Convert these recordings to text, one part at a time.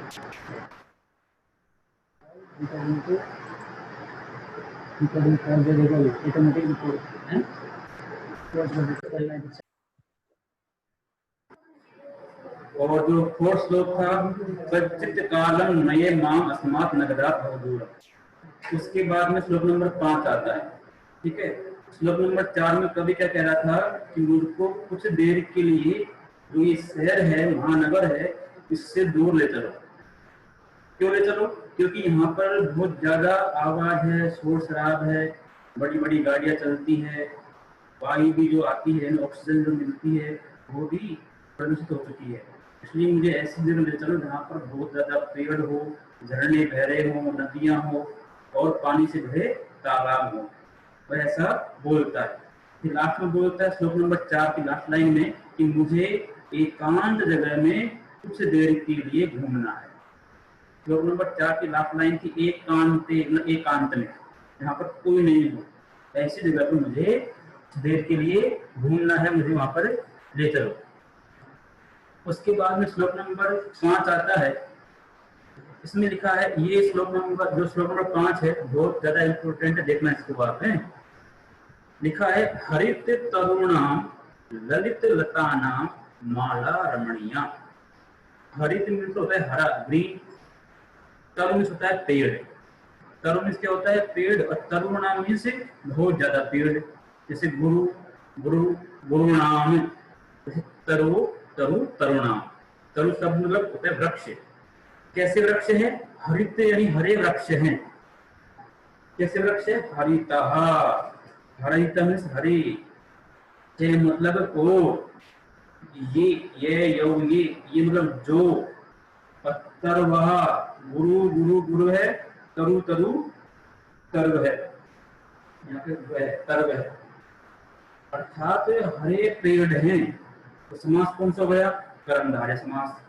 और जो फोर्थ श्लोक था, सच्चित कालम नये माम अस्मात् नगरात् भवदूर, उसके बाद में श्लोक नंबर 5 आता है। ठीक है, श्लोक नंबर 4 में कवि क्या कह रहा था कि मुझको कुछ देर के लिए जो ये शहर है, महानगर है, इससे दूर ले चलो। क्यों ले चलो? क्योंकि यहाँ पर बहुत ज्यादा आवाज है, शोर शराब है, बड़ी बड़ी गाड़ियां चलती है, वायु भी जो आती है, ऑक्सीजन जो मिलती है वो भी प्रदूषित हो चुकी है। इसलिए मुझे ऐसी जगह ले चलो जहाँ पर बहुत ज्यादा पेड़ हो, झरने बह रहे हो, नदियां हो और पानी से भरे तालाब हो। वह ऐसा बोलता है। फिर लास्ट में बोलता है श्लोक नंबर 4 की लास्ट लाइन में कि मुझे एकांत जगह में कुछ देर के लिए घूमना है। श्लोक नंबर 4 की लास्ट लाइन की एकांत में, जहाँ पर कोई नहीं हो, ऐसी जगह पर मुझे देर के लिए घूमना है, मुझे वहां पर ले चलो। उसके बाद में श्लोक नंबर 5 आता है। इसमें लिखा है, ये श्लोक नंबर जो श्लोक नंबर 5 है बहुत ज्यादा इंपोर्टेंट है, देखना इसको बात है। लिखा है हरित तरुणाम ललित लतानाम माला रमणीया। हरित मीन्स होता है हरा, ग्रीन। तरुण मीन्स होता है पेड़। तरुण मीन्स क्या होता है? पेड़। और तरुणाम मीन्स बहुत ज्यादा पेड़, जैसे गुरु गुरु गुरुनाम, जैसे तरु तरु तरुणाम। तरु शब्द मतलब होता है वृक्ष। कैसे वृक्ष है? हरित यानी हरे वृक्ष हैं। कैसे वृक्ष है? हरितः। हरित मीन्स हरे, मतलब को, ये मतलब जो। तरवः, गुरु गुरु गुरु है, तरु तरु तरव है, यहाँ पे तरव है, अर्थात हरे पेड़ हैं। तो समास कौन सा हो गया? कर्मधारय समास।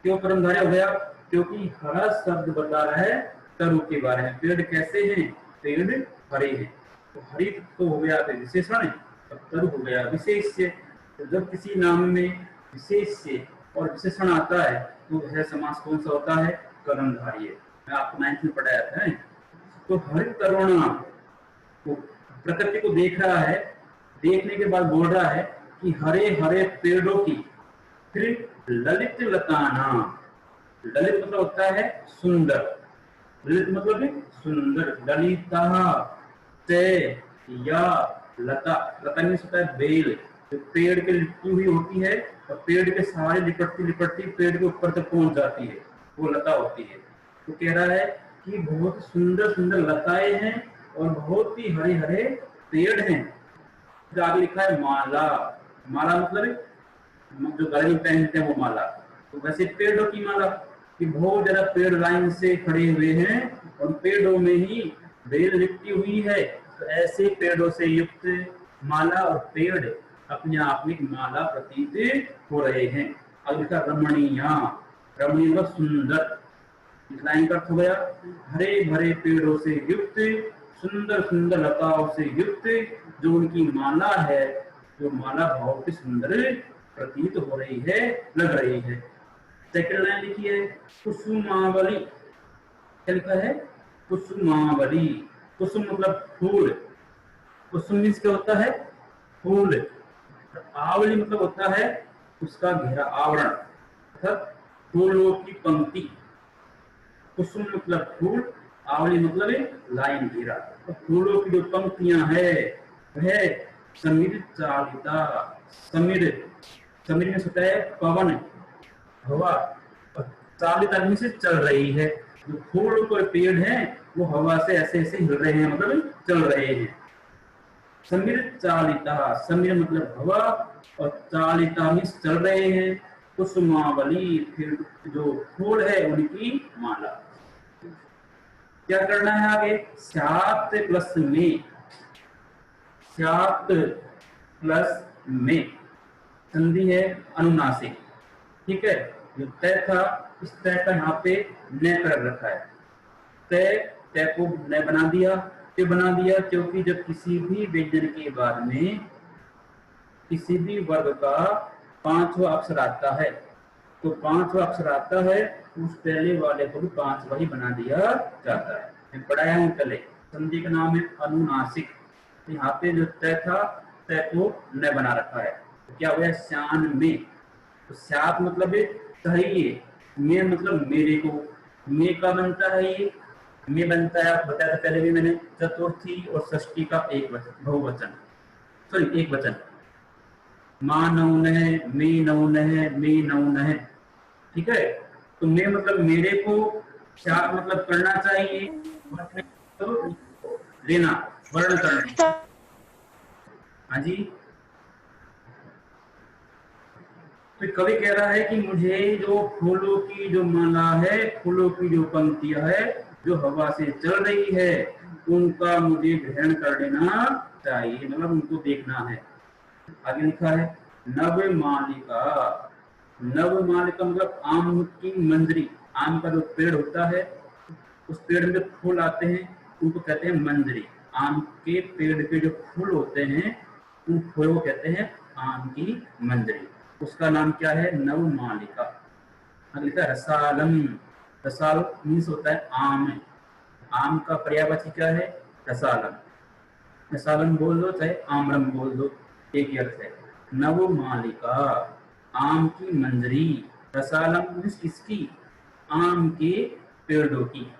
क्यों कर्मधारय हो गया? क्योंकि हरा शब्द बता रहा है तरु के बारे में। पेड़ कैसे हैं? पेड़ हरे हैं। तो हरित तो हो गया विशेषण, और तरु हो गया विशेष्य। तो जब किसी नाम में विशेष्य और विशेषण आता है तो वह समास कौन सा होता है? कर्मधारय। मैं आपको 9th में पढ़ाया था। तो हरित तरुणा तो प्रकृति को देख रहा है, देखने के बाद बोल रहा है कि हरे हरे पेड़ों की, फिर ललित लताना। ललित मतलब होता है सुंदर, ललित मतलब सुंदर। ललिता ते या लता, लता मीन्स होता है बेल, जो पेड़ के लिपटी हुई होती है और पेड़ के सहारे लिपटती लिपटती पेड़ के ऊपर तक पहुंच जाती है, वो लता होती है। तो कह रहा है कि बहुत सुंदर सुंदर लताएं हैं और बहुत ही हरे हरे पेड़ हैं। फिर आगे लिखा है माला। माला मतलब जो गले में पहनते हैं वो माला। तो वैसे पेड़ों की माला कि बहुत ज्यादा पेड़ लाइन से खड़े हुए हैं और पेड़ों में ही बेल लिपटी हुई है। तो ऐसे पेड़ों से युक्त माला और पेड़ अपने आप में माला प्रतीत हो रहे हैं। अब लिखा रमणीया। रमणीय मतलब सुंदर। लाइन का अर्थ हो गया हरे भरे पेड़ों से युक्त, सुंदर सुंदर लताओं से युक्त जो उनकी माला है, जो माला बहुत ही सुंदर प्रतीत हो रही है, लग रही है। सेकंड लाइन लिखी है कुसुमावली। क्या लिखा है? कुसुमावली। कुसुम मतलब फूल। कुसुम मीन्स क्या होता है? फूल। आवली मतलब होता है उसका घेरा, आवरण, अर्थात फूलों की पंक्ति। कुसुम मतलब फूल, आवली मतलब लाइन, घेरा। तो फूलों की जो पंक्तियां है वह समीर चालिता। समीर, समीर में होता है पवन, हवा, और चालिता से चल रही है। जो फूल के पेड़ हैं वो हवा से ऐसे ऐसे हिल रहे हैं, मतलब चल रहे हैं। समीर चालिता, समीर मतलब हवा और चालिता में चल रहे हैं। कुसुमावली, फिर जो फूल है उनकी माला। क्या करना है आगे? स्यात् प्लस में। स्यात् प्लस में संधि है अनुनासिक। ठीक है, जो तय था इस तय का यहाँ पे न कर रखा है। तय, तय को न बना दिया। क्यों बना दिया? क्योंकि जब किसी भी व्यंजन के बाद में किसी भी वर्ग का 5वां अक्षर आता है तो 5वां अक्षर आता है, उस पहले वाले को भी 5वां ही बना दिया जाता है। मैं पढ़ाया हूँ पहले, संधि का नाम है अनुनासिक। यहाँ पे जो तय था, तय को न बना रखा है, तो क्या हुआ श्यान में। तो स्यात मतलब चाहिए, में मतलब मेरे को, में का बनता है ये, में बनता है, आप बताया था पहले भी मैंने, चतुर्थी और षष्ठी का एक वचन, बहुवचन, सॉरी एक वचन, मां नौन है, मे नौन है, मे नौन है, ठीक है। तो मे मतलब मेरे को, स्यात मतलब करना चाहिए, तो लेना, वर्ण करना। हाँ जी। तो कवि कह रहा है कि मुझे जो फूलों की जो माला है, फूलों की जो पंक्तियां है, जो हवा से चल रही है, उनका मुझे ग्रहण कर लेना चाहिए, मतलब उनको देखना है। आगे लिखा है नव मालिका। नव मालिका मतलब आम की मंजरी, आम का जो पेड़ होता है, उस पेड़ में फूल आते हैं, उनको कहते हैं मंजरी। आम के पेड़ के जो फूल होते हैं, उन फूलों को कहते हैं आम की मंजरी। उसका नाम क्या है? नव मालिका। लिखा है रसालम। रसाल मीन्स होता है आम। आम का पर्यायवाची क्या है? रसालम। रसालम बोल दो चाहे आम्रम बोल दो, एक ही अर्थ है। नव मालिका, आम की मंजरी। रसालम मीन्स किसकी? आम के पेड़ों की।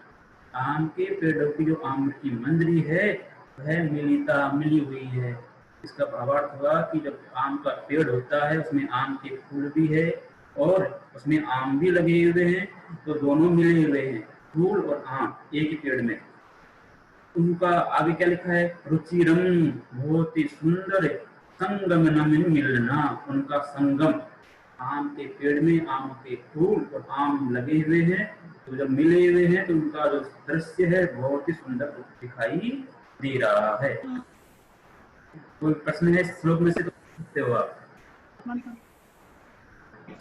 आम के पेड़ों की जो आम की मंजरी है, वह मिलिता, मिली हुई है। इसका भावार्थ हुआ कि जब आम का पेड़ होता है, उसमें आम के फूल भी है और उसमें आम भी लगे हुए हैं, तो दोनों मिले हुए हैं, फूल और आम एक ही पेड़ में। उनका आगे क्या लिखा है? रुचिरम, बहुत ही सुंदर, संगम न मिलना, उनका संगम। आम के पेड़ में आम के फूल और आम लगे हुए हैं, तो जब मिले हुए हैं तो उनका जो दृश्य है बहुत ही सुंदर दिखाई दे रहा है। कोई प्रश्न है श्लोक में से तो पूछते हो आप?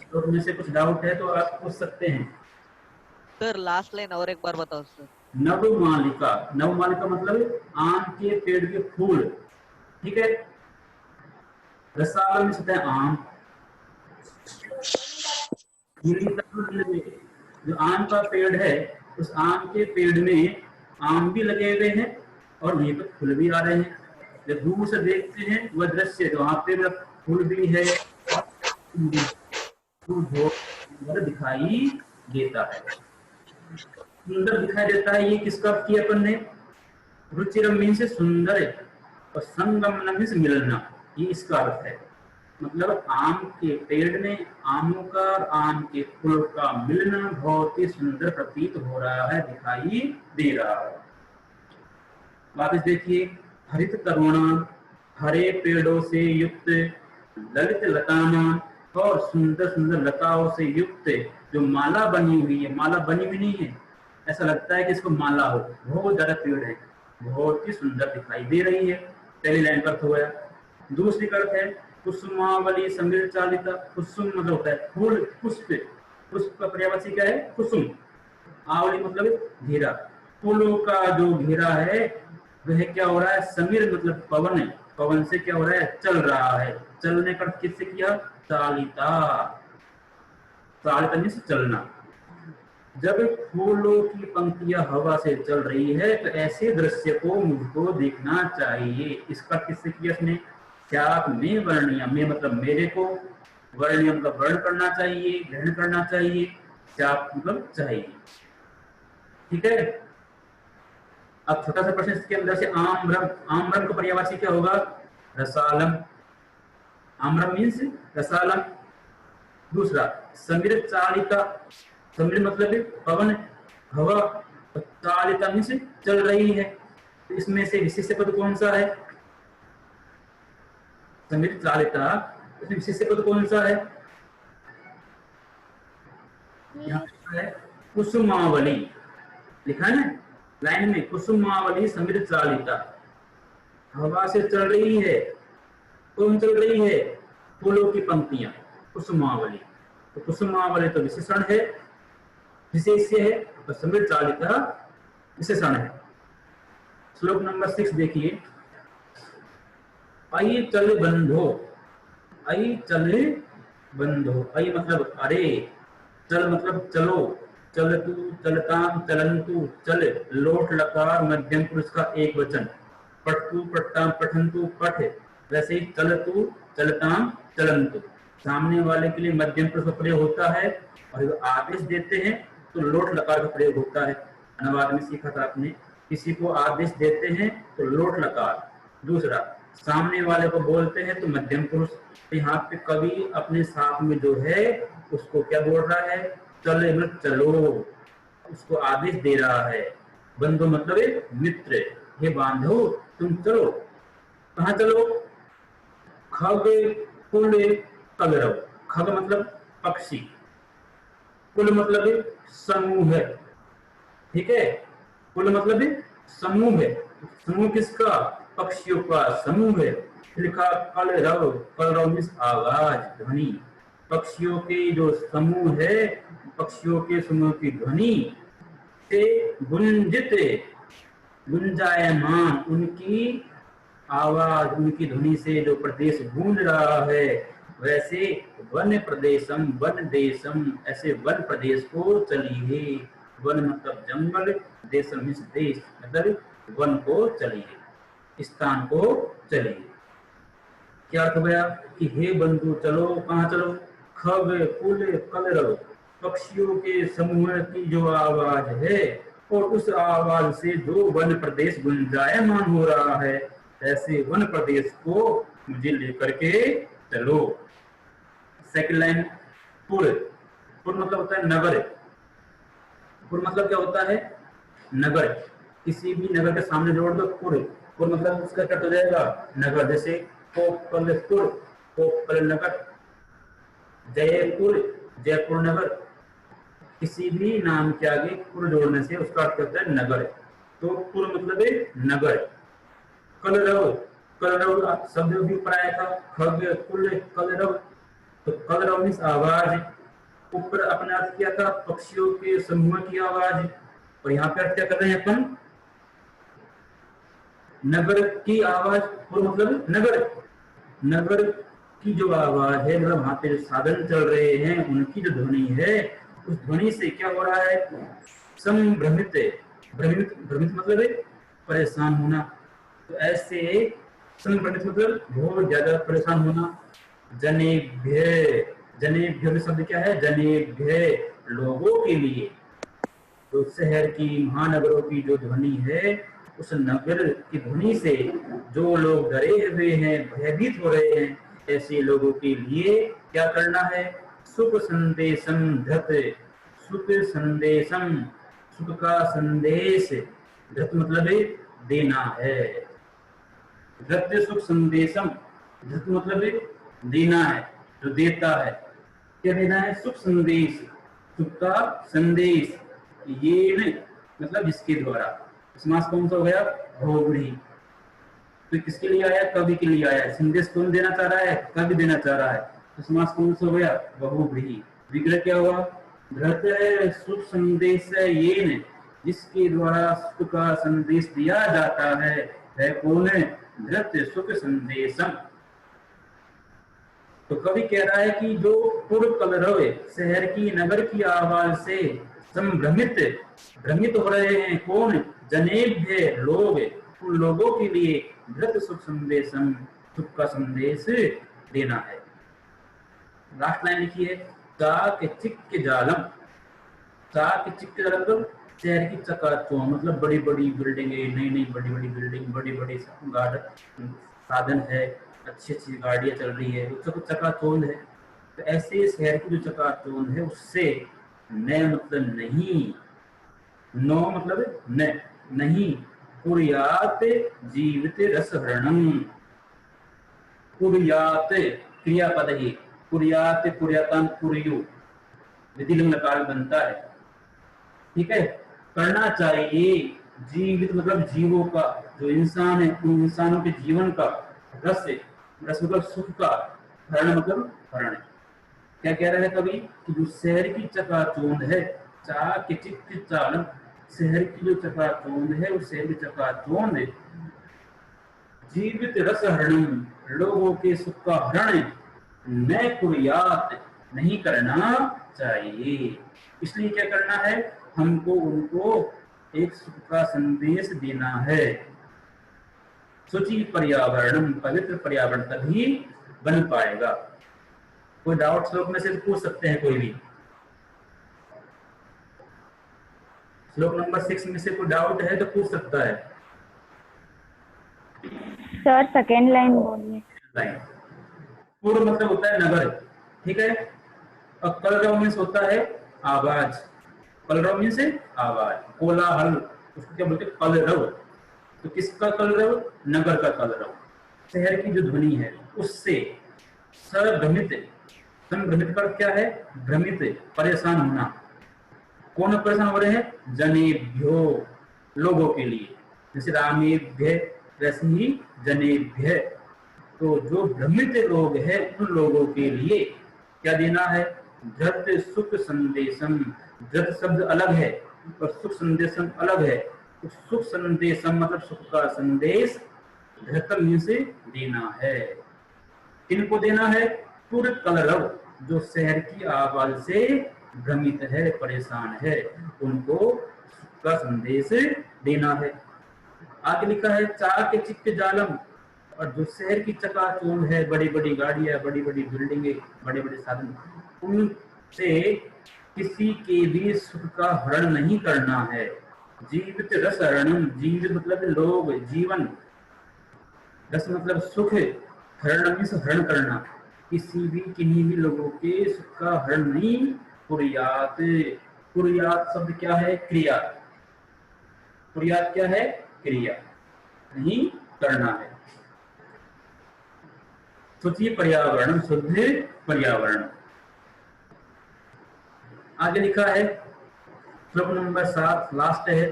श्लोक में से कुछ डाउट है तो आप पूछ सकते हैं। सर लास्ट लाइन और एक बार बताओ सर। नव मालिका। नव मालिका मतलब आम के पेड़ के फूल, ठीक है। रसाल में होता है आम। जो आम का पेड़ है, उस आम के पेड़ में आम भी लगे हुए हैं और वहीं पर फूल भी आ रहे हैं। जब दूर से देखते हैं वह दृश्य, जो वहां पे फूल भी है, सुंदर दिखाई देता है। सुंदर दिखाई देता है, ये किसका किया अपन ने? रुचिरम मीन्स सुंदर और संगम मीन्स मिलना, ये इसका अर्थ है। मतलब आम के पेड़ में आमों का और आम के फूलों का मिलना बहुत ही सुंदर प्रतीत हो रहा है, दिखाई दे रहा है। वापस देखिए, हरित तरुणा, हरे पेड़ों से युक्त, ललित लताना, और सुंदर सुंदर लताओं से युक्त जो माला बनी हुई है। माला बनी हुई नहीं है, ऐसा लगता है कि इसको माला हो, बहुत ज्यादा पेड़ है, बहुत ही सुंदर दिखाई दे रही है। पहली लाइन पर हो गया। दूसरी अर्थ है कुसुमावली समीर चालिता। कुसुम मतलब होता है फूल, पुष्प। पुष्प का पर्यायवाची क्या है? कुसुम। आवली मतलब घेरा। फूलों का जो घेरा है वह क्या हो रहा है? समीर मतलब पवन है, पवन से क्या हो रहा है? चल रहा है। चलने का किससे किया? चालिता। चालिता मीन्स चलना। जब फूलों की पंक्तियां हवा से चल रही है तो ऐसे दृश्य को मुझको देखना चाहिए। इसका किससे किया इसने? क्या में वर्णीय, में मतलब मेरे को, वर्णीय मतलब वर्ण करना चाहिए, ग्रहण करना चाहिए, क्या मतलब चाहिए, ठीक है। अब छोटा सा प्रश्न इसके अंदर से, आम्रम, आम्रम का पर्यायवाची क्या होगा? रसालम। आम्रम मीन्स रसालम। दूसरा समीर चालिका। समीर मतलब पवन, हवा, चालिता मीन्स चल रही है। तो इसमें से विशेष्य पद कौन सा है? समीर चालिता, इसमें विशेष्य पद कौन सा है? यहाँ है कुसुमावली, लिखा है ना लाइन में, कुसुमावली समीर चालिता। हवा से चल रही है, कौन चल रही है? फूलों की पंक्तियां, कुसुमावली। तो कुसुमावली तो विशेषण है, विशेष्य है, तो समीर चालिता विशेषण है। श्लोक नंबर 6 देखिए। आई चल बंधो। आई चल बंधो। आई मतलब अरे, चल मतलब चलो, चल तू, चलताम, चलंतु, चल, लोट लकार मध्यम पुरुष का एक वचन, पठतु, पठताम, पठंतु, पठ। वैसे ही चल तू, चलताम, चलंतु, सामने वाले के लिए मध्यम पुरुष का प्रयोग होता है, और जब आदेश देते हैं तो लोट लकार का प्रयोग होता है। अनुवाद में सीखा था आपने, किसी को आदेश देते हैं तो लोट लकार। दूसरा, सामने वाले को बोलते हैं तो मध्यम पुरुष। तो यहाँ पे कवि अपने साथ में जो है उसको क्या बोल रहा है, चले मत चलो, उसको आदेश दे रहा है। बंधु मतलब मित्र, हे बांधो तुम चलो, कहाँ चलो, खग कुल कलरव। खग मतलब पक्षी, कुल मतलब समूह है, ठीक है, कुल मतलब समूह है। समूह किसका, पक्षियों का समूह है। लिखा कलरव, कलरव मीन्स आवाज, ध्वनि। पक्षियों के जो समूह है, पक्षियों के समूह की ध्वनि से गुंजित, गुंजायमान, उनकी आवाज, उनकी ध्वनि से जो प्रदेश गूंज रहा है, वैसे वन प्रदेशम, वन देशम, ऐसे वन प्रदेश को चलिए। वन मतलब जंगल, देशम मीन्स देश, मतलब वन को चलिए, स्थान को चलिए। क्या अर्थ भैया कि हे बंधु चलो, कहाँ चलो, खग कुल कलरव, पक्षियों के समूह की जो आवाज है और उस आवाज से जो वन प्रदेश गुंजायमान हो रहा है, ऐसे वन प्रदेश को मुझे लेकर के चलो। सेकंड लाइन, पुर। पुर मतलब होता है नगर। पुर मतलब क्या होता है, नगर। किसी भी नगर के सामने जोड़ दो पुर, पुर मतलब उसका क्या हो जाएगा, नगर। जैसे कोपलपुर, कोपल नगर, जयपुर, जयपुर नगर। किसी भी नाम के आगे पुर जोड़ने से उसका अर्थ होता है नगर। तो पुर मतलब है नगर। कलरव, कलरव शब्द भी पढ़ाया था, खग कुल कलरव। तो कलरव मीन्स आवाज, ऊपर अपने अर्थ किया था पक्षियों के समूह की आवाज, और यहाँ पे अर्थ क्या कर रहे हैं अपन, नगर की आवाज। पुर मतलब नगर, नगर की जो आवाज है, मतलब वहां पे जो साधन चल रहे हैं उनकी जो ध्वनि है, उस ध्वनि से क्या हो रहा है, संभ्रमित। भ्रमित, भ्रमित मतलब है परेशान होना। तो ऐसे संभ्रमित मतलब बहुत ज्यादा परेशान होना। जनेभ्य, जनेभ्य शब्द क्या है, जनेभ्य लोगों के लिए। तो शहर की, महानगरों की जो ध्वनि है, उस नगर की ध्वनि से जो लोग डरे हुए हैं, भयभीत हो रहे हैं, ऐसे लोगों के लिए क्या करना है, सुख संदेशम धत। सुख संदेशम, सुख का संदेश, धत मतलब है देना है। धत सुख संदेशम, धत मतलब है देना है, जो देता है। क्या देना है, सुख संदेश, सुख का संदेश। ये मतलब जिसके द्वारा, समास कौन सा हो गया, बहुव्रीहि। तो किसके लिए आया, कवि के लिए आया। संदेश कौन देना चाह रहा है, कवि देना चाह रहा है। तो समास कौन सा हो गया, बहुव्रीहि। विग्रह क्या हुआ, धृत सुख संदेश ये, जिसके द्वारा सुख का संदेश दिया जाता है, वह कौन है, धृत सुख संदेशम। तो कवि कह रहा है कि जो पुर कलरव, शहर की, नगर की आवाज से संभ्रमित, भ्रमित हो रहे हैं, कौन, जनेभ्य लोग, उन लोगों के लिए धृत सुख संदेशम, सुख का संदेश देना है। लास्ट लाइन लिखी है, चाक चिक्क जालम। चाक चिक्क जालम मतलब शहर की चकाचौंध, मतलब बड़ी बड़ी बिल्डिंगे, नई नई बड़ी बड़ी बिल्डिंग, बड़ी बड़ी गार्डन, साधन है, अच्छी अच्छी गाड़ियां चल रही है, उसको चकाचौंध है। तो ऐसे शहर की जो चकाचौंध है, उससे न मतलब नहीं, नो मतलब न नहीं, कुर्यात जीवित रसहरणम। कुर्यात क्रियापद ही, कुर्यात, कुर्यातान कुर्यु, विधिलिंग काल बनता है, ठीक है। करना चाहिए, जीवित मतलब जीवों का, जो इंसान है उन इंसानों के जीवन का, रस, रस मतलब सुख का, हरण मतलब हरण। क्या कह रहे हैं कभी, कि जो शहर की चकाचौंध है, चाक चिक्क चालम, शहर की जो चकाचौंध है, उस शहर की चकाचौंध जीवित रस हरण, लोगों के सुख का हरण न कुर्यात, नहीं करना चाहिए। इसलिए क्या करना है, हमको उनको एक सुख का संदेश देना है। शुचि पर्यावरण, पवित्र पर्यावरण तभी बन पाएगा। कोई डाउट श्लोक में से पूछ सकते हैं कोई भी? श्लोक नंबर 6 में से कोई डाउट है तो पूछ सकता है। सर सेकेंड लाइन बोलिए। लाइन पूर्व मतलब होता है नगर, ठीक है। और कलरव मीन्स होता है आवाज। कलरव मीन्स आवाज, कोलाहल, उसको क्या बोलते हैं, कलरव। तो किसका कलरव? नगर का कलरव, शहर की जो ध्वनि है उससे सभ्रमित। संभ्रमित का क्या है? भ्रमित, परेशान होना। कौन परेशान हो रहे हैं? जनेभ्यो, लोगों के लिए। जैसे रामेभ्य वैसे ही जनेभ्य। तो जो भ्रमित लोग हैं उन लोगों के लिए क्या देना है? धृत सुख संदेशम। धृत शब्द अलग है और सुख संदेशम अलग है। तो सुख संदेशम मतलब सुख का संदेश, धृतम से देना है। किनको देना है? पुर कलरव, जो शहर की आवाज से भ्रमित है, परेशान है, उनको सुख का संदेश देना है। आगे लिखा है चाक चित्त जालम, और जो शहर की चकाचौंध है, बड़ी बड़ी गाड़ियां, बड़ी बड़ी बिल्डिंगे, बड़े बड़े साधन, उनसे किसी के भी सुख का हरण नहीं करना है। जीवित रस हरणम, जीवित मतलब लोग, जीवन, रस मतलब सुख, हरण मीन्स हरण करना। किसी भी किन्हीं भी लोगों के सुख का हरण नहीं कुर्यात। कुर्यात शब्द क्या है? क्रिया। कुर्यात क्या है? क्रिया, नहीं करना है। शुचि पर्यावरण, शुद्ध पर्यावरण। आगे लिखा है श्लोक नंबर 7 लास्ट है।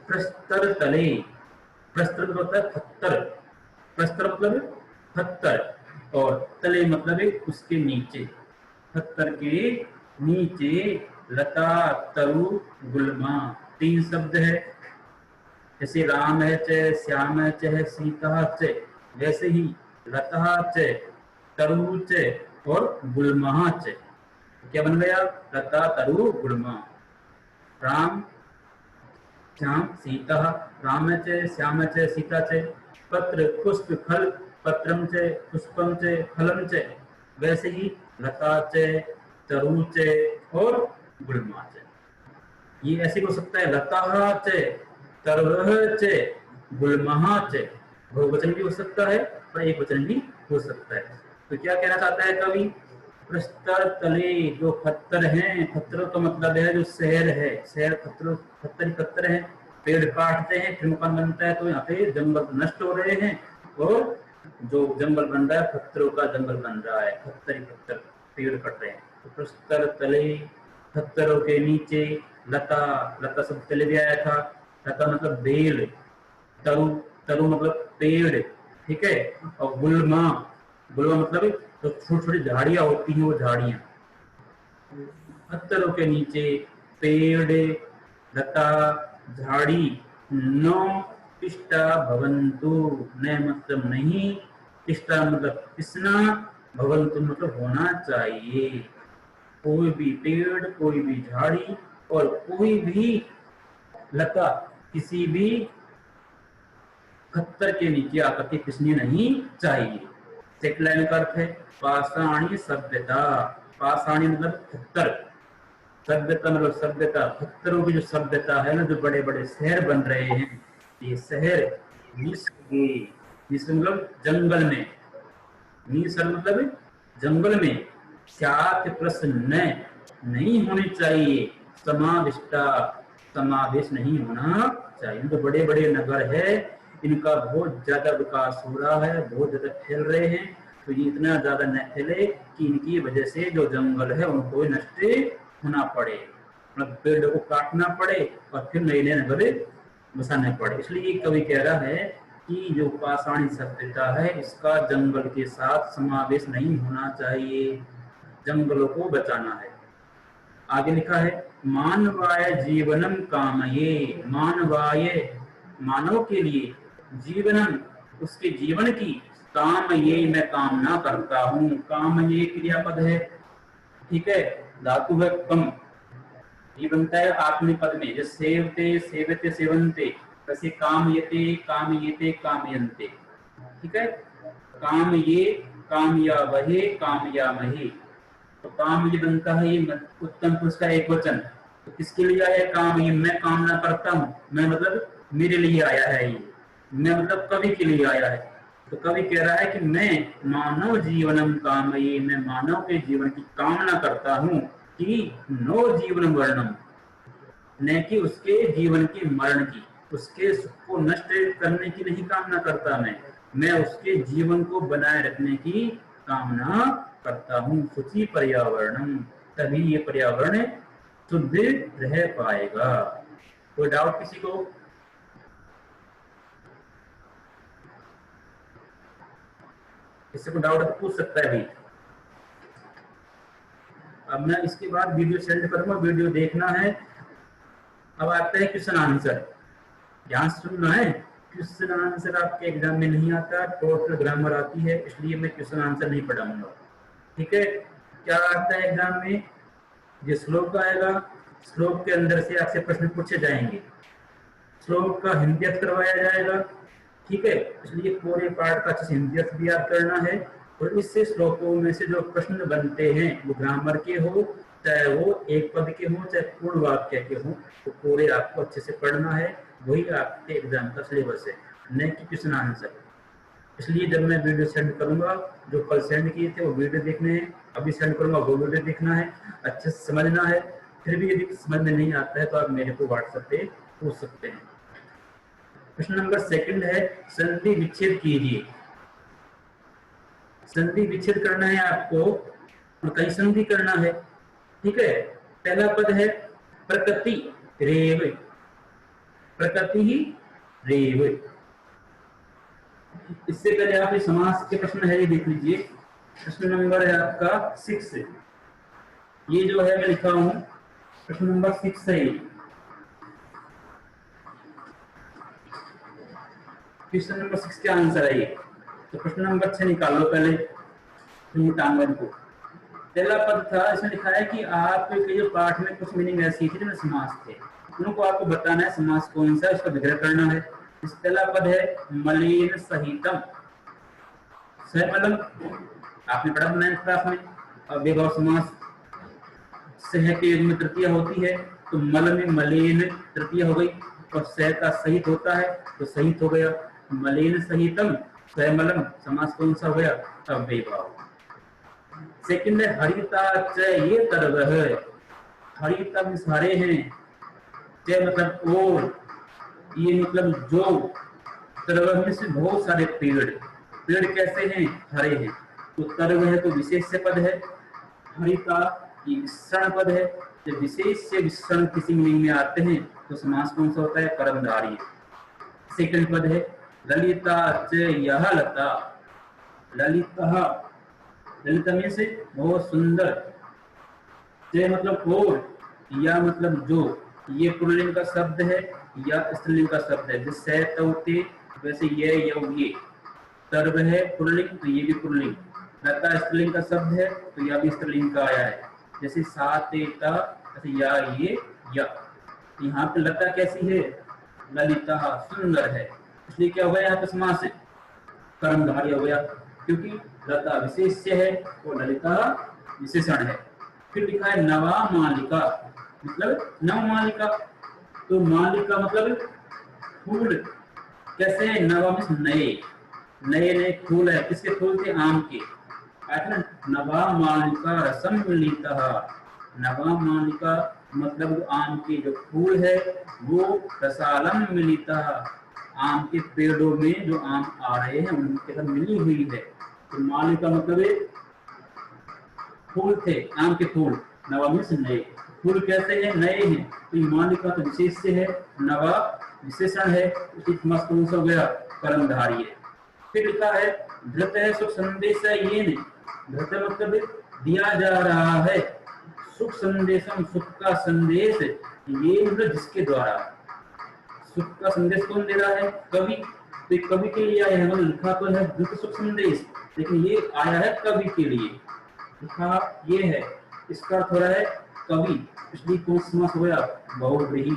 प्रस्तर तले, प्रस्तर मतलब है पत्थर, प्रस्तर मतलब पत्थर, और तले मतलब उसके नीचे। पत्थर के नीचे लता तरु गुल्मा, 3 शब्द है। जैसे राम है च, श्याम है च, सीता च, वैसे ही लता च, तरु च और गुल्मा च। क्या बन गया? लता तरु गुल्मा। राम श्याम सीता, राम च श्याम च सीता च। पत्र पुष्प फल, पत्रम च पुष्पम च फलम च, वैसे ही लता च तरु च और गुल्मा च। ये ऐसे हो सकता है लता च तरह च गुल्मा च, बहुवचन भी हो सकता है और एक वचन भी हो सकता है। तो क्या कहना चाहता है कवि? प्रस्तर तले, जो पत्थर हैं, पत्थरों का मतलब है जो शहर है, शहर पत्थर पत्थर ही पत्थर है। पेड़ काटते हैं फिर मकान बनता है, तो यहाँ पे जंगल नष्ट हो रहे हैं, और जो जंगल बन रहा है पत्थरों का जंगल बन रहा है, पत्थर ही पत्थर, पेड़ कट रहे हैं। तो प्रस्तर तले, पत्थरों के नीचे, लता, लता सब चले भी आया था, लता मतलब बेल, तरु, तरु मतलब पेड़, ठीक है, और गुल्मा, गुल्मा मतलब तो छोटी छोटी झाड़ियां होती हैं, वो झाड़ियां। पत्थरों के नीचे पेड़, लता, झाड़ी, नो पिष्टा भवंतु, न मतलब नहीं, पिष्टा मतलब पिसना, भवंतु मतलब होना चाहिए। कोई भी पेड़, कोई भी झाड़ी और कोई भी लता किसी भी पत्थर के नीचे आकर के पिसनी नहीं चाहिए। सेकंड लाइन का अर्थ है पाषाणी सभ्यता। पाषाणी मतलब पत्थर, सभ्यता मतलब सभ्यता, पत्थरों की जो सभ्यता है ना, जो बड़े बड़े शहर बन रहे हैं, ये शहर निसर्ग मतलब जंगल में, निसर्ग मतलब जंगल में, स्यात् प्रसन्न नहीं होनी चाहिए, समाविष्टा समावेश नहीं होना चाहिए। तो बड़े बड़े नगर है, इनका बहुत ज्यादा विकास हो रहा है, बहुत ज्यादा फैल रहे हैं, तो ये इतना ज्यादा न फैले कि इनकी वजह से जो जंगल है उनको नष्ट होना पड़े, मतलब पेड़ को काटना पड़े और फिर नए नए नगर बसाने पड़े। इसलिए कवि कह रहा है कि जो पाषाणी सभ्यता है इसका जंगल के साथ समावेश नहीं होना चाहिए, जंगलों को बचाना है। आगे लिखा है मानवाय जीवनम कामये, मानवाय मानव के लिए, जीवनम उसके जीवन की, कामये मैं कामना करता हूँ। कामये क्रियापद है, ठीक है, धातु है कम, ये बनता है आत्मनेपद पद में, जैसे सेवते सेवते सेवन्ते, वैसे कामयते कामयेते कामयन्ते। ठीक है, काम ये कामयावहे कामयामहे, तो काम ये बनता है ये उत्तम पुरुष का एक वचन। तो किसके लिए आया है काम? ये मैं कामना करता हूँ, मैं मतलब मेरे लिए आया है, ये मैं मतलब कवि के लिए आया है। तो कवि कह रहा है कि मैं मानव जीवनम कामये, मैं मानव के जीवन की कामना करता हूँ, कि नो जीवन वर्णम, न कि उसके जीवन के मरण की, उसके सुख को नष्ट करने की नहीं कामना करता मैं उसके जीवन को बनाए रखने की कामना करता हूँ। शुचि पर्यावरणम, तभी ये पर्यावरण शुद्ध रह पाएगा। कोई डाउट किसी को? किसी को डाउट तो पूछ सकता है भाई। अब मैं इसके बाद वीडियो सेंड करूंगा, वीडियो देखना है। अब आता है क्वेश्चन आंसर, ध्यान से सुनना है। क्वेश्चन आंसर आपके एग्जाम में नहीं आता, टोटल ग्रामर आती है, इसलिए मैं क्वेश्चन आंसर नहीं पढ़ाऊंगा। ठीक है, क्या आता है एग्जाम में? जो श्लोक आएगा, श्लोक के अंदर से आपसे प्रश्न पूछे जाएंगे, श्लोक का हिंदी अर्थ करवाया जाएगा। ठीक है, इसलिए पूरे पाठ का अच्छे से हिंदी अर्थ भी याद करना है, और इससे श्लोकों में से जो प्रश्न बनते हैं वो ग्रामर के हो, चाहे वो एक पद के हो, चाहे पूर्ण वाक्य के हो, तो पूरे आपको अच्छे से पढ़ना है। वही आपके एग्जाम का सिलेबस है, न कि क्वेश्चन आंसर। इसलिए जब मैं वीडियो सेंड करूंगा, जो कल सेंड किए थे वो वीडियो देखने हैं, अभी सेंड करूंगा वो वीडियो देखना है, अच्छे से समझना है। फिर भी यदि समझ में नहीं आता है तो आप मेरे को व्हाट्सएप पे पूछ सकते हैं। प्रश्न नंबर सेकंड है, संधि विच्छेद कीजिए। संधि विच्छेद करना है आपको, और कहीं संधि करना है। ठीक है, पहला पद है प्रकृति रेव, प्रकृति ही रेव। इससे पहले आप ये समास के प्रश्न है, ये देख लीजिए। प्रश्न नंबर है आपका 6, ये जो है मैं लिखा हूं, प्रश्न नंबर 6 है। क्वेश्चन नंबर 6 का आंसर है ये। तो प्रश्न नंबर 6 निकालो पहले, टांगन को। पहला पद था, इसमें लिखा है कि आपके जो पाठ में कुछ मीनिंग ऐसी थी जिसमें समास थे, उनको आपको बताना है समास कौन सा है, उसका विग्रह करना है। इस पहला पद है मलिन सहितम, सहमलम, आपने पढ़ा 9th क्लास में। अब विभव समास सह के युग में तृतीया होती है, तो मल में मलिन तृतीया हो गई, और सह का सहित होता है तो सहित हो गया। मलिन सहितम सहमलम, समास कौन सा हो गया? अव्ययभाव। सेकंड है हरिता च ये तरवह, हरिता में सारे हैं, च मतलब और, ये मतलब जो, तरवह में से बहुत सारे पेड़, पेड़ कैसे हैं? हरे हैं। तो तरवह तो विशेष से पद है, हरिता ये विशेषण पद है। जब विशेष से विशेषण किसी मीनिंग में आते हैं तो समास कौन सा होता है? कर्मधारय। सेकंड पद है ललिता च यह लता, ललिता, ललिता में से बहुत सुंदर, च मतलब और, या मतलब जो, ये पुल्लिंग का शब्द है या स्त्रीलिंग का शब्द है। जैसे तौते, वैसे ये सर्व है पुल्लिंग, तो ये भी पुल्लिंग। लता स्त्रीलिंग का शब्द है तो यह भी स्त्रीलिंग का आया है। जैसे सातेता, या ये या, यहाँ पे लता कैसी है? ललिता, सुंदर है, इसलिए क्या हो गया यहाँ पे समास है? कर्मधारय हो गया, क्योंकि लता विशेष से है और ललिता विशेषण है। फिर लिखा है नवा मालिका, मतलब नव मालिका, तो मालिका मतलब फूल, कैसे है? नवा में नए, नए नए फूल है। किसके फूल थे? आम के। नवा मालिका रसम मिलिता, नवा मालिका मतलब आम के जो फूल है वो रसालम मिलिता, आम के पेड़ों में जो आम आ रहे हैं उनके साथ मिली हुई है। तो मालिका मतलब फूल थे, आम के फूल। नवा में से नए, फूल कैसे हैं? नए हैं। तो मालिका तो विशेष से है, नवा विशेषण है, उसी समास कौन सा हो गया? कर्मधारय। फिर लिखा है धृत है सुख संदेश है, ये नहीं, धृत मतलब दिया जा रहा है, सुख संदेशम सुख का संदेश, ये मतलब जिसके द्वारा, सुख का संदेश कौन दे रहा है? कवि। तो कवि के लिए आया है, मतलब लिखा तो है धृत सुख संदेश, लेकिन ये आया है कवि के लिए, लिखा ये है। इसका अर्थ हो रहा है कवि, इसलिए कौन सा समास हो गया? बहुव्रीहि।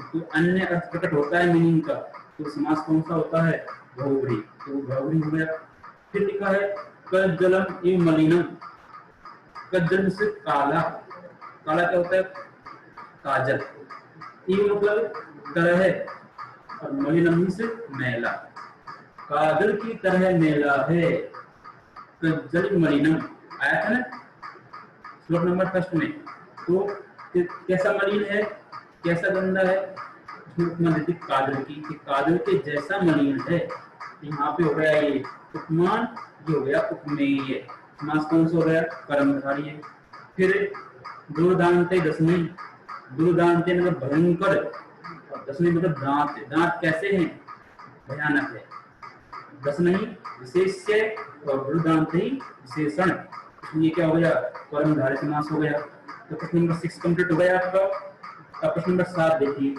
तो अन्य अर्थ प्रकट होता है मीनिंग का, तो समास कौन सा होता है? बहुव्रीहि। तो बहुव्रीहि हो गया। फिर लिखा है कज्जलम एवं मलिनम। कज्जल से काला, काला क्या होता है? काजल। ये मतलब तरह है, और मलिनम से मैला, काजल की तरह मैला है। कज्जल मलिनम आया था ना श्लोक नंबर फर्स्ट में। तो कैसा मलिन है, कैसा गंदा है? उसमें उपमा देती काजल की, कि काजल के जैसा मलिन है। यहाँ पे हो गया ये उपमान, ये हो गया उपमेय। समास कौन सा हो गया? कर्मधारय है। फिर दुर्दांते दसमी, दुर्दांते मतलब भयंकर, और दसमी मतलब दांत। दांत कैसे हैं? भयानक है। दसमी विशेष्य और दुर्दांत ही विशेषण, ये क्या हो गया? कर्मधारय समास हो गया। तो प्रश्न नंबर 6 कंप्लीट हो गया आपका। अब प्रश्न नंबर 7 देखिए।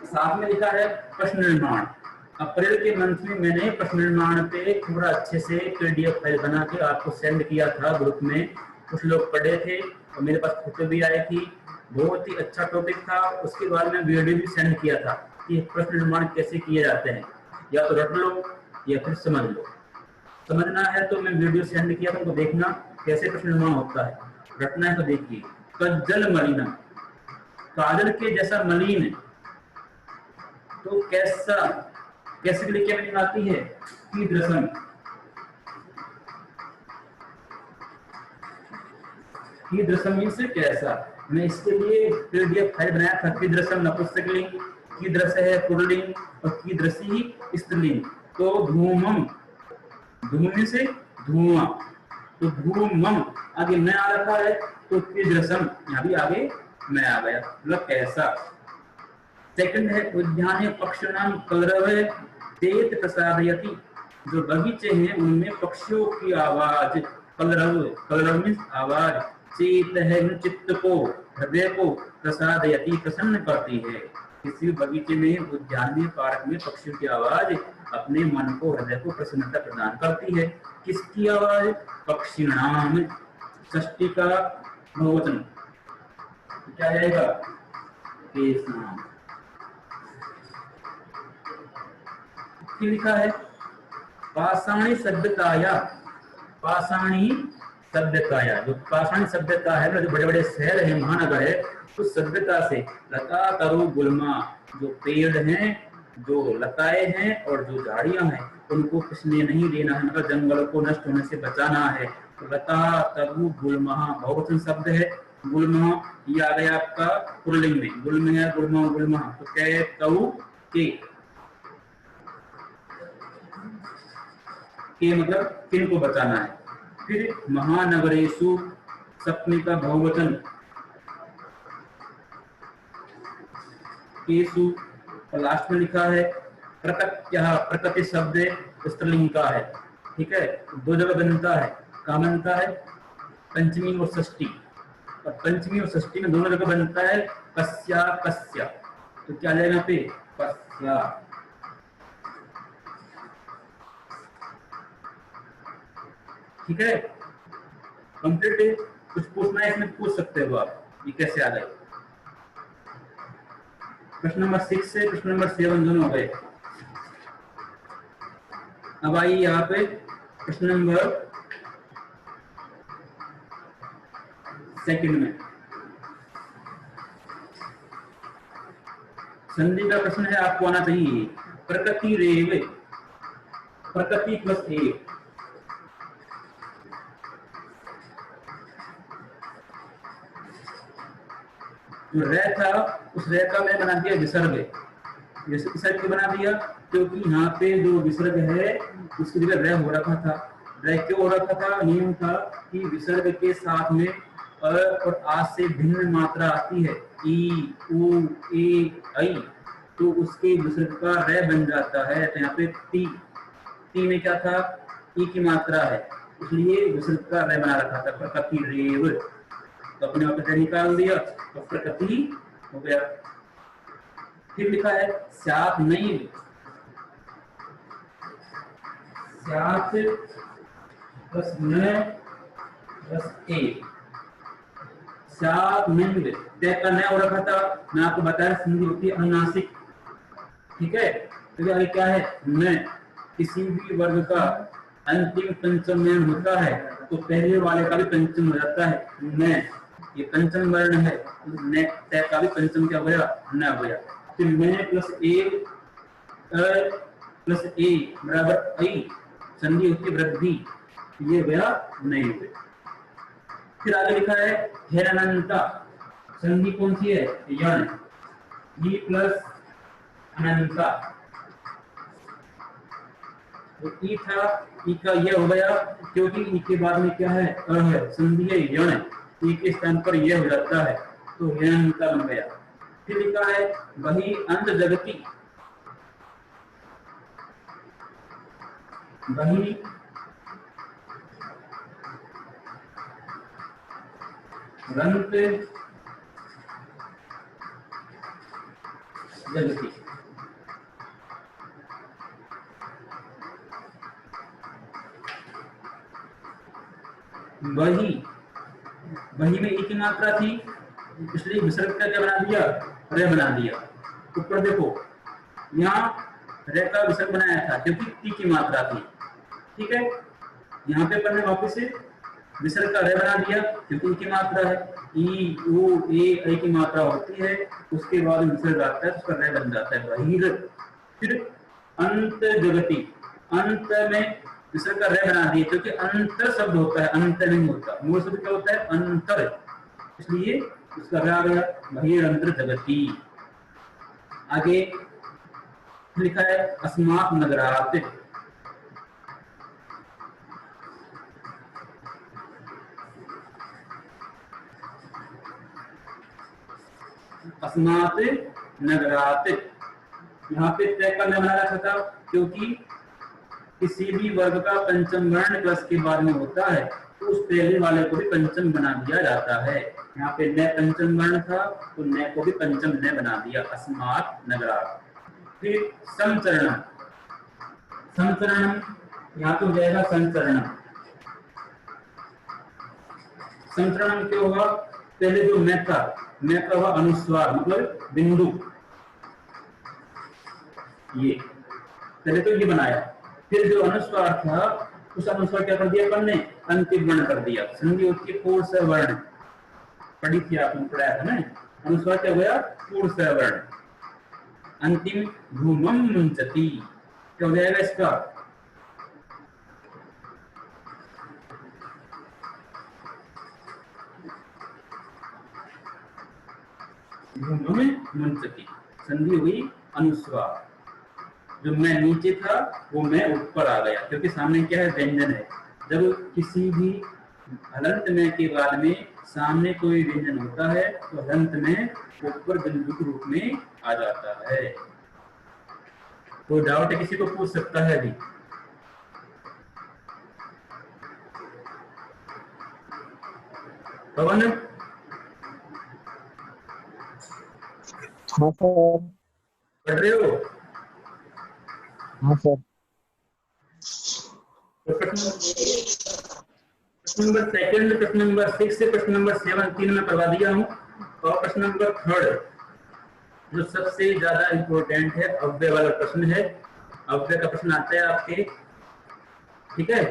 साथ में लिखा है प्रश्न निर्माण। अप्रैल के मंथ में मैंने प्रश्न निर्माण पे पूरा अच्छे से पीडीएफ फाइल बना के आपको सेंड किया था ग्रुप में। कुछ लोग पढ़े थे और मेरे पास फोटो भी आई थी। बहुत ही अच्छा टॉपिक था। उसके बाद में वीडियो भी सेंड किया था कि प्रश्न निर्माण कैसे किए जाते हैं। या तो रट लो या फिर समझ लो। समझना है तो मैं वीडियो सेंड किया था, तो देखना कैसे प्रश्न निर्माण होता है। रटना है तो देखिए। कज्जल मलिना, काजल के जैसा मलिन है। तो कैसा, कैसे के लिए क्या मीनिंग आती है? कीदृशम, कीदृशम मीन से कैसा। मैं इसके लिए पीडीएफ फाइल बनाया था। कीदृशम नपुंसकलिंग, कीदृश है पुल्लिंग, और कीदृशी स्त्रीलिंग। तो धूमम, धूम से धुआं, तो धूमम आगे मैं आ रखा है, तो कीदृशम यहाँ भी आगे मैं आ गया, मतलब कैसा। सेकंड है उद्यान पक्षिणाम कलरव चेत प्रसादयति। जो बगीचे हैं उनमें पक्षियों की आवाज, कलरव, कलरव मीन्स आवाज, चेत है चित्त को, हृदय को, प्रसादयति प्रसन्न करती है। किसी बगीचे में, उद्यान में, पार्क में पक्षियों की आवाज अपने मन को, हृदय को प्रसन्नता प्रदान करती है। किसकी आवाज? पक्षिणाम। षष्ठी का बहुवचन क्या जाएगा? केशनाम। लिखा है पाषाणी सभ्यताया, पाषाणी सभ्यताया। जो पाषाणी सभ्यता है, जो बड़े बड़े शहर है, महानगर है, उस सभ्यता से लता तरु गुल्मा, जो पेड़ हैं, जो लताएं हैं और जो झाड़ियां हैं, उनको किसने नहीं देना है, मतलब जंगलों को नष्ट होने से बचाना है। तो लता तरु गुल्मा बहुवचन शब्द है। गुल्मा ये आ गया आपका पुल्लिंग में, गुल्म है, गुल्मा, गुल्मा। तो क्या तऊ के मतलब किन को बचाना है। फिर महानगरेशु, सप्तमी का बहुवचन केशु, और लास्ट में लिखा है प्रकृत्या, प्रकृति शब्द स्त्रीलिंग का है। ठीक है, दो जगह बनता है। कहाँ बनता है? पंचमी और षष्ठी। और पंचमी और षष्ठी में दोनों जगह बनता है कस्या, कस्या। तो क्या जाएगा यहाँ पे? कस्या। ठीक है, कंप्लीट है। कुछ पूछना है इसमें पूछ सकते हो आप, ये कैसे आ गए। प्रश्न नंबर 6 से प्रश्न नंबर 7 दोनों हो गए। अब आइए यहाँ पे प्रश्न नंबर 2 में संधि का प्रश्न है, आपको आना चाहिए। प्रकृति रेव, प्रकृति प्लस एक, जो रे था उस रे का मैं बना दिया विसर्ग। विसर्ग बना दिया क्योंकि यहाँ पे जो विसर्ग है उसकी जगह रे हो रखा था। रे क्यों हो रखा था? नियम था कि विसर्ग के साथ में अ और आ से भिन्न मात्रा आती है, ई, उ, ए, ऐ, तो उसके विसर्ग का रे बन जाता है। तो यहाँ पे टी, टी में क्या था? ई की मात्रा है, इसलिए विसर्ग का रे बना रखा था। प्रकृति रेव, तो अपने आप से निकाल दिया तो प्रकृति हो गया। फिर लिखा है स्यात् नैव, स्यात् प्लस न प्लस ए। स्यात् मीन तय का न हो रखा था, मैं आपको बताया संधि होती है अनुनासिक, ठीक है। तो आगे क्या है, न किसी भी वर्ग का अंतिम पंचम वर्ण होता है तो पहले वाले का भी पंचम हो जाता है न। ये पंचम वर्ण है, न तय का भी पंचम क्या हो गया, न हो गया। तो न प्लस ए प्लस ए बराबर आई, संधि होती है वृद्धि, ये गया नहीं हुए। फिर आगे लिखा है हेरनंता, संधि कौन सी है, यण, ई प्लस अनंता। तो ई था, ई का ये हो गया क्योंकि ई के बाद में क्या है, अ है, संधि है यण, ई के स्थान पर ये हो जाता है तो हेरनंता बन गया। फिर लिखा है वही अंत जगती, वही रंत जगती। वही, वही में एक ही मात्रा थी, इसलिए विसर्ग का क्या बना दिया, रे बना दिया। ऊपर देखो यहाँ रे का विसर्ग बनाया था क्योंकि टी की मात्रा थी, ठीक है। यहाँ पे अपन ने वापस से विसर्ग का रे बना दिया क्योंकि की मात्रा है, ई ओ ए की मात्रा होती है, उसके बाद विसर्ग आता है, उसका रे बन जाता है वही। फिर अंत जगती, अंत में विसर्ग का रे बना दिए क्योंकि अंतर शब्द होता है, अंत नहीं होता, मूल शब्द क्या होता है, अंतर, इसलिए उसका रे आ गया वही अंतर जगती। आगे लिखा है अस्मात् नगरात्, अस्मात् नगरात्। यहाँ पे तय का बना रखा था क्योंकि किसी भी वर्ग का पंचम वर्ण प्लस के बाद में होता है तो उस पहले वाले को भी पंचम बना दिया जाता है। यहाँ पे न पंचम वर्ण था तो न को भी पंचम न बना दिया, अस्मात् नगरात्। फिर संचरणम, संचरणम यहाँ तो जाएगा संचरणम। संचरणम क्या होगा, पहले जो मैं था, मैं का हुआ अनुस्वार मतलब बिंदु, ये पहले तो ये बनाया, फिर जो अनुस्वार था उस अनुस्वार क्या कर दिया अपन ने, अंतिम वर्ण कर दिया। संधि होती है पूर्ण स वर्ण, पढ़ी थी आपने, पढ़ाया था ना। अनुस्वार क्या हो गया, पूर्ण स वर्ण। अंतिम भूमम मुंचति, क्या हो जाएगा इसका, भूमम मुंचति, संधि हुई अनुस्वार। जो मैं नीचे था वो मैं ऊपर आ गया क्योंकि सामने क्या है, व्यंजन है। जब किसी भी हलंत में के बाद में सामने कोई व्यंजन होता है तो हलंत में ऊपर बिंदु के रूप में आ जाता है। कोई डाउट है किसी को, पूछ सकता है अभी। पवन, हाँ सर। पढ़ रहे हो? हाँ सर। तो प्रश्न नंबर सेकंड, प्रश्न नंबर 6 से प्रश्न नंबर 7 तीन में करवा दिया हूँ। और प्रश्न नंबर 3 जो सबसे ज्यादा इंपॉर्टेंट है, अव्यय वाला प्रश्न है। अव्यय का प्रश्न आता है आपके, ठीक है।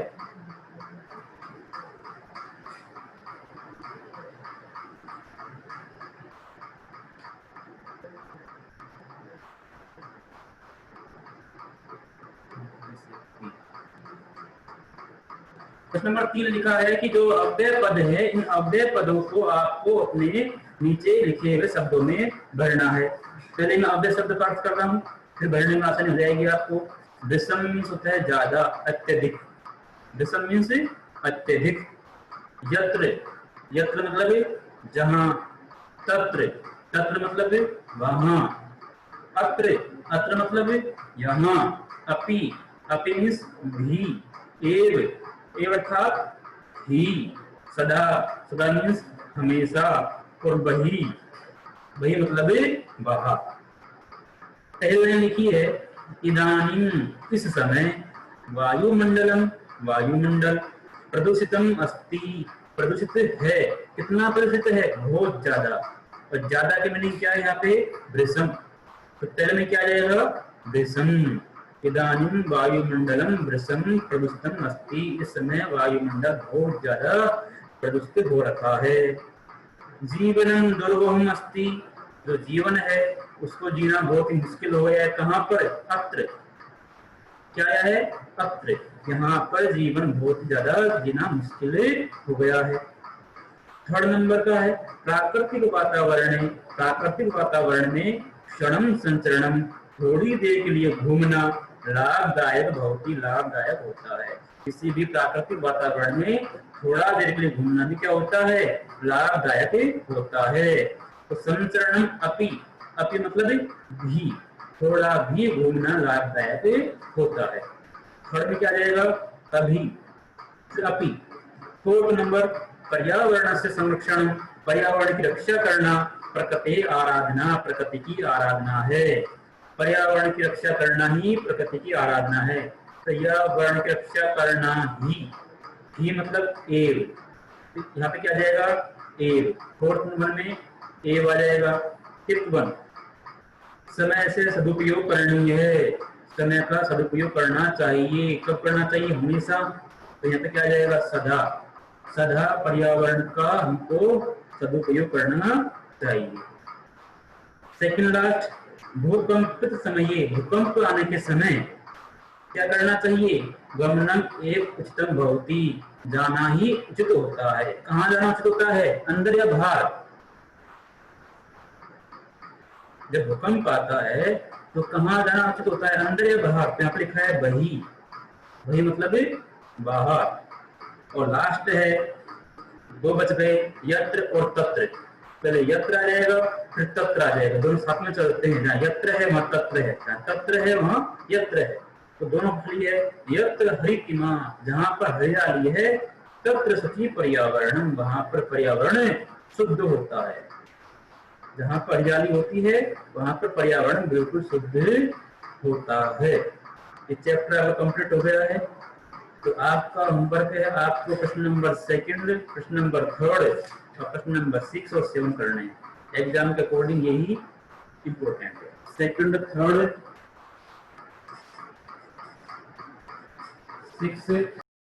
प्रश्न नंबर 3 लिखा है कि जो अव्यय पद है, इन अव्यय पदों को आपको अपने नीचे लिखे हुए शब्दों में भरना है। पहले मैं अव्यय शब्द पाठ कर रहा हूँ, फिर भरने में आसानी हो जाएगी आपको। विषम मीन्स होता है ज्यादा, अत्यधिक, विषम मीन्स अत्यधिक। यत्र, यत्र मतलब जहां, तत्र, तत्र मतलब वहां, अत्र, अत्र मतलब यहाँ, अपि, अपि मीन्स भी, एव, एव अर्थात ही, सदा, सदा मीन्स हमेशा, और वही, वही मतलब वह। पहले लिखी है इदानीं, इस समय, वायुमंडलम, वायुमंडल। प्रदूषितम अस्ति, प्रदूषित है। कितना प्रदूषित है? बहुत ज्यादा। और ज्यादा की मीनिंग क्या है यहाँ पे? वृषम। तो पहले में क्या आ जाएगा? वृषम। इदानीं वायुमंडलम वृषम प्रदूषितम अस्ति। इस समय वायुमंडल बहुत ज्यादा प्रदूषित हो रखा है। जीवनम दुर्गम अस्ति, जो जीवन है उसको जीना बहुत ही मुश्किल हो गया है। कहाँ पर? अत्र। क्या है? अत्र। यहाँ पर जीवन बहुत ज्यादा जीना मुश्किल हो गया है। थर्ड नंबर का है प्राकृतिक वातावरण। प्राकृतिक वातावरण में क्षणम संचरणम, थोड़ी देर के लिए घूमना लाभदायक, बहुत ही लाभदायक होता है। किसी भी प्राकृतिक वातावरण में थोड़ा देर के लिए घूमना भी क्या होता है? लाभदायक होता है। तो संचरणम अपि, अपि मतलब भी, थोड़ा भी घूमना लाभदायक होता है। थर्ड में क्या जाएगा? तभी, अपि। फोर्थ नंबर पर्यावरण से संरक्षण, पर्यावरण की रक्षा करना, प्रकृति आराधना, प्रकृति की आराधना है। पर्यावरण की रक्षा करना ही प्रकृति की आराधना है। पर्यावरण की रक्षा करना ही मतलब एव। यहाँ पे क्या जाएगा? एव। फोर्थ नंबर में एव आ जाएगा। फिफ्थ वन, समय से सदुपयोग करनी है। समय का सदुपयोग करना चाहिए। कब करना चाहिए? हमेशा। तो यहाँ पे क्या जाएगा? सदा। सदा पर्यावरण का हमको सदुपयोग करना चाहिए। सेकंड लास्ट, भूकंपित समय, भूकंप आने के समय क्या करना चाहिए? गमनम एक उचितम भवति, जाना ही उचित होता है। कहाँ जाना उचित होता है? अंदर या बाहर? जब भूकंप आता है तो कहाँ जाना उचित होता है? अंदर या बाहर? यहाँ पर लिखा है बही। बही मतलब बाहर। और लास्ट है, दो बच गए, यत्र और तत्र। पहले यत्र आ जाएगा, फिर तत्र आ जाएगा। दोनों साथ में चलते हैं। जहाँ यत्र है वहां तत्र है, जहाँ तत्र है वहां यत्र है। तो दोनों खाली है। यत्र हरितिमा, जहाँ पर हरियाली है, तत्र सुखी पर्यावरण, वहां पर पर्यावरण शुद्ध होता है। जहाँ पर हरियाली होती है वहां पर पर्यावरण बिल्कुल शुद्ध होता है। ये चैप्टर अब कंप्लीट हो गया है। तो आपका होमवर्क है, आपको प्रश्न नंबर सेकंड, प्रश्न नंबर थर्ड और प्रश्न नंबर 6 और 7 करने हैं। एग्जाम के अकॉर्डिंग यही इंपॉर्टेंट है। Second, third, 6